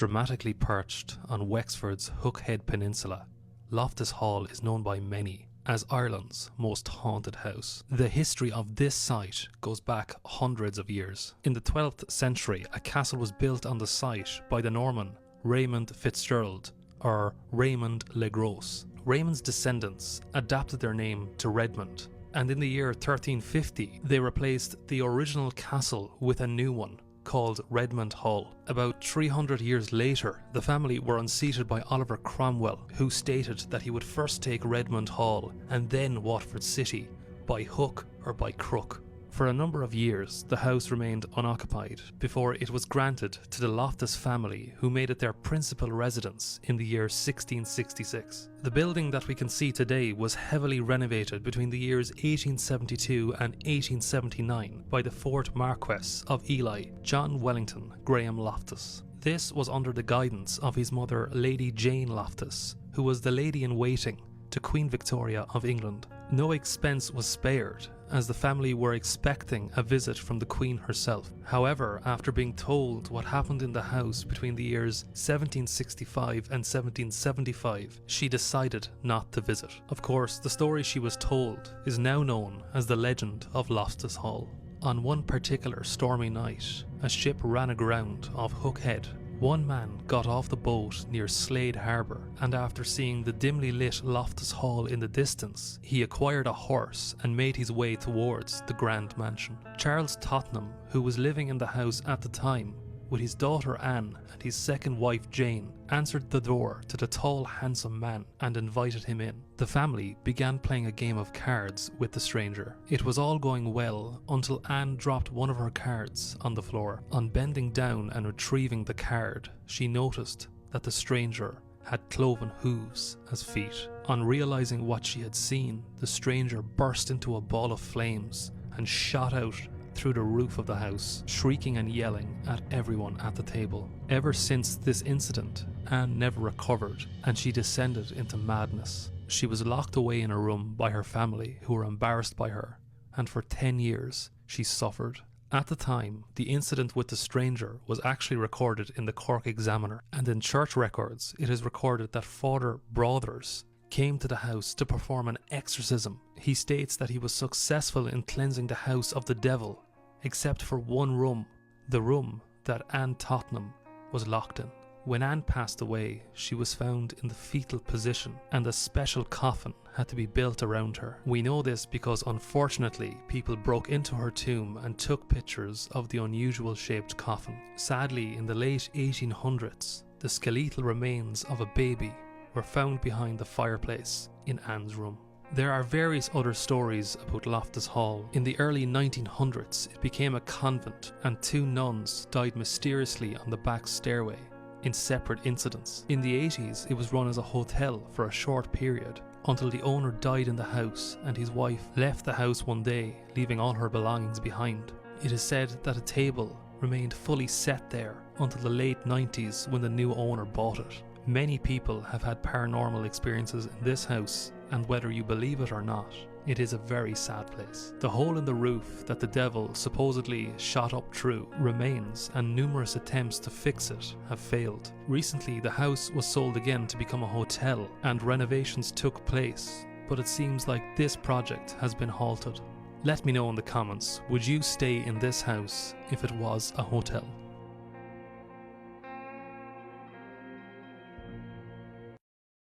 Dramatically perched on Wexford's Hookhead Peninsula, Loftus Hall is known by many as Ireland's most haunted house. The history of this site goes back hundreds of years. In the 12th century, a castle was built on the site by the Norman Raymond Fitzgerald, or Raymond le Gros. Raymond's descendants adapted their name to Redmond, and in the year 1350 they replaced the original castle with a new one called Redmond Hall. About 300 years later, the family were unseated by Oliver Cromwell, who stated that he would first take Redmond Hall and then Watford City, by hook or by crook. For a number of years, the house remained unoccupied before it was granted to the Loftus family, who made it their principal residence in the year 1666. The building that we can see today was heavily renovated between the years 1872 and 1879 by the 4th Marquess of Ely, John Wellington Graham Loftus. This was under the guidance of his mother, Lady Jane Loftus, who was the lady-in-waiting to Queen Victoria of England. No expense was spared, as the family were expecting a visit from the Queen herself. However, after being told what happened in the house between the years 1765 and 1775, she decided not to visit. Of course, the story she was told is now known as the legend of Loftus Hall. On one particular stormy night, a ship ran aground off Hookhead. One man got off the boat near Slade Harbour, and after seeing the dimly lit Loftus Hall in the distance, he acquired a horse and made his way towards the Grand Mansion. Charles Tottenham, who was living in the house at the time with his daughter Anne and his second wife Jane, answered the door to the tall, handsome man and invited him in. The family began playing a game of cards with the stranger. It was all going well until Anne dropped one of her cards on the floor. On bending down and retrieving the card, she noticed that the stranger had cloven hooves as feet. On realizing what she had seen, the stranger burst into a ball of flames and shot out through the roof of the house, shrieking and yelling at everyone at the table. Ever since this incident, Anne never recovered, and she descended into madness. She was locked away in a room by her family, who were embarrassed by her, and for 10 years she suffered. At the time, the incident with the stranger was actually recorded in the Cork Examiner, and in church records it is recorded that Father Brothers came to the house to perform an exorcism. He states that he was successful in cleansing the house of the devil, except for one room, the room that Anne Tottenham was locked in. When Anne passed away, she was found in the fetal position, and a special coffin had to be built around her. We know this because unfortunately people broke into her tomb and took pictures of the unusual shaped coffin. Sadly, in the late 1800s, the skeletal remains of a baby were found behind the fireplace in Anne's room. There are various other stories about Loftus Hall. In the early 1900s, it became a convent, and 2 nuns died mysteriously on the back stairway in separate incidents. In the 80s, it was run as a hotel for a short period, until the owner died in the house and his wife left the house one day, leaving all her belongings behind. It is said that a table remained fully set there until the late 90s when the new owner bought it. Many people have had paranormal experiences in this house, and whether you believe it or not, it is a very sad place. The hole in the roof that the devil supposedly shot up through remains, and numerous attempts to fix it have failed. Recently, the house was sold again to become a hotel, and renovations took place, but it seems like this project has been halted. Let me know in the comments, would you stay in this house if it was a hotel?